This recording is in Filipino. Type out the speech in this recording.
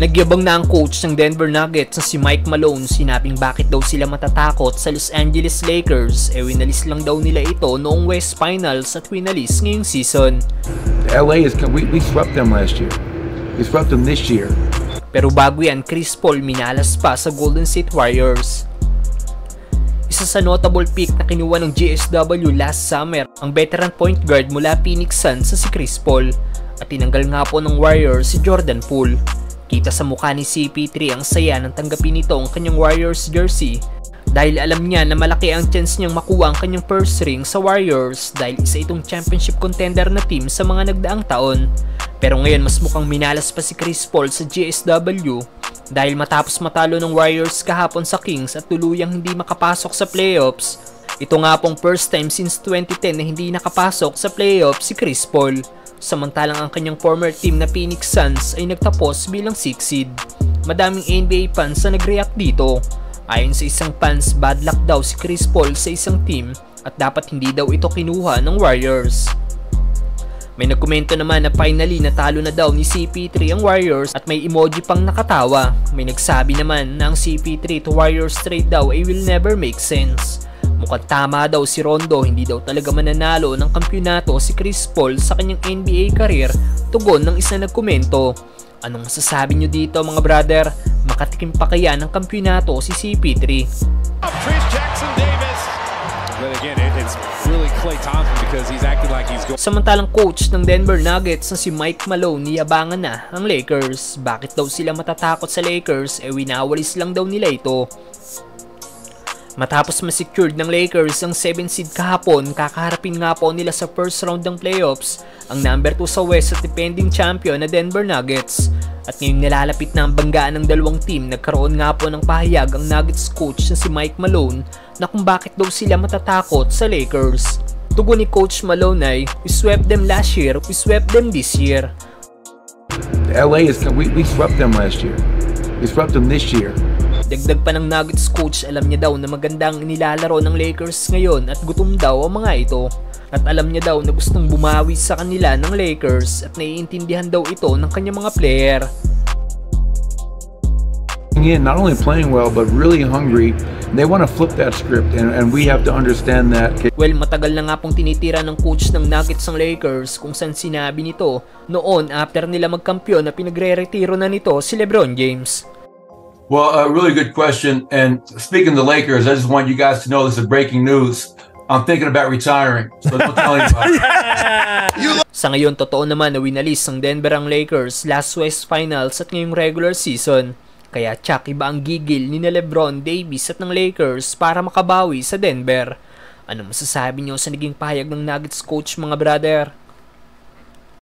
Nagyabang na ang coach ng Denver Nuggets na si Mike Malone, sinabing bakit daw sila matatakot sa Los Angeles Lakers, winalis lang daw nila ito noong West Finals at winalis ngayong season. LA is we swept them last year. We swept them this year. Pero bago yan, Chris Paul minalas pa sa Golden State Warriors. Isa sa notable pick na kinuha ng GSW last summer, ang veteran point guard mula Phoenix Suns sa si Chris Paul, at tinanggal nga po ng Warriors si Jordan Poole. Kita sa mukha ni CP3 ang saya nang tanggapin nito ang kanyang Warriors jersey dahil alam niya na malaki ang chance niyang makuha ang kanyang first ring sa Warriors dahil isa itong championship contender na team sa mga nagdaang taon. Pero ngayon mas mukhang minalas pa si Chris Paul sa GSW dahil matapos matalo ng Warriors kahapon sa Kings at tuluyang hindi makapasok sa playoffs. Ito nga pong first time since 2010 na hindi nakapasok sa playoffs si Chris Paul. Samantalang ang kanyang former team na Phoenix Suns ay nagtapos bilang 6 seed. Madaming NBA fans na nag-react dito. Ayon sa isang fans, bad luck daw si Chris Paul sa isang team at dapat hindi daw ito kinuha ng Warriors. May nagkomento naman na finally natalo na daw ni CP3 ang Warriors at may emoji pang nakatawa. May nagsabi naman na ang CP3 to Warriors trade daw ay will never make sense. Mukhang tama daw si Rondo, hindi daw talaga mananalo ng kampyonato si Chris Paul sa kanyang NBA career, tugon ng isa nagkomento. Anong masasabi nyo dito mga brother? Makatikim pa kaya ng kampyonato si CP3? Samantalang coach ng Denver Nuggets na si Mike Malone niyabangan na ang Lakers. Bakit daw sila matatakot sa Lakers? Winawalis lang daw nila ito. Matapos ma-secured ng Lakers ang 7 seed kahapon, kakaharapin nga po nila sa first round ng playoffs ang number 2 sa West at defending champion na Denver Nuggets. At ngayong nilalapit na ang banggaan ng dalawang team, nagkaroon nga po ng pahayag ang Nuggets coach na si Mike Malone na kung bakit daw sila matatakot sa Lakers. Tugon ni Coach Malone ay, "We swept them last year, we swept them this year." LA is we swept them last year. We swept them this year. Dagdag pa ng Nuggets coach, alam niya daw na magandang nilalaro ng Lakers ngayon at gutom daw ang mga ito. At alam niya daw na gustong bumawi sa kanila ng Lakers at naiintindihan daw ito ng kanyang mga player. Not only playing well but really hungry. They want to flip that script and we have to understand that. Well, matagal na nga pong tinitira ng coach ng Nuggets ng Lakers kung saan sinabi nito noon after nila magkampiyon na pinagre-retiro na nito si LeBron James. Well, a really good question. And speaking of the Lakers, I just want you guys to know this is breaking news. I'm thinking about retiring. So don't tell anybody. Sa ngayon, totoo naman na winalis ng Denver ang Lakers last West Finals at ngayong regular season. Kaya tsak iba ang gigil ni LeBron, Davis at ng Lakers para makabawi sa Denver. Ano masasabi nyo sa naging pahayag ng Nuggets coach mga brother?